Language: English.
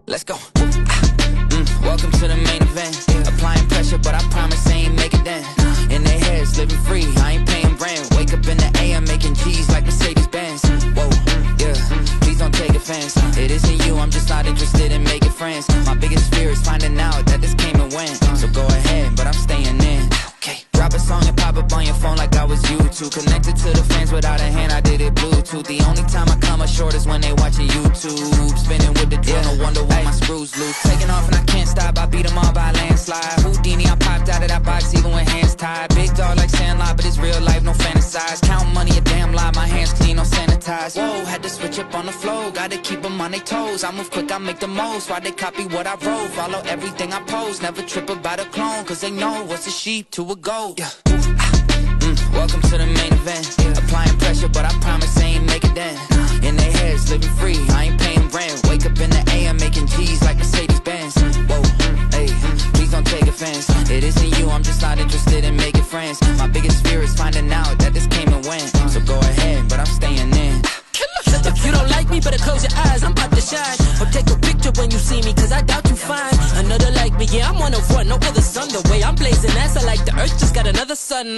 Let's go. Welcome to the main event. Applying pressure, but I promise I ain't make it then. In their heads, living free, I ain't paying rent. Wake up in the AM, making G's like Mercedes-Benz. Whoa, yeah, please don't take offense. It isn't you, I'm just not interested in making friends. My biggest fear is finding out that this came and went. So go ahead, but I'm staying in. Okay, drop a song and pop up on your phone like I was YouTube. Connected to the fans without a hand, I did it Bluetooth. The only time I come up short is when they watching YouTube. Spinning with the drill, no wonder why my screws loose. Taking off and I can't stop, I beat them all by a landslide. Houdini, I popped out of that box even with hands tied. Big dog like Sandlot, but it's real life, no fantasize. Count money, a damn lie, my hands clean, no sanitize. Whoa, had to switch up on the flow, gotta keep them on their toes. I move quick, I make the most, why they copy what I wrote. Follow everything I post, never trip about a clone. Cause they know what's a sheep to a goat. Yeah. Welcome to the main event. Applying pressure, but I promise I ain't make it then. In their heads, living free, I ain't paying rent. Wake up in the AM, making G's like Mercedes-Benz. Whoa, hey, please don't take offense. It isn't you, I'm just not interested in making friends. My biggest fear is finding out that this came and went. So go ahead, but I'm staying in. If you don't like me, better close your eyes, I'm about to shine. Or take a picture when you see me, cause I doubt you find another like me. Yeah, I'm one of one, no other son. The way I'm blazing ass, I like the earth just got another sun.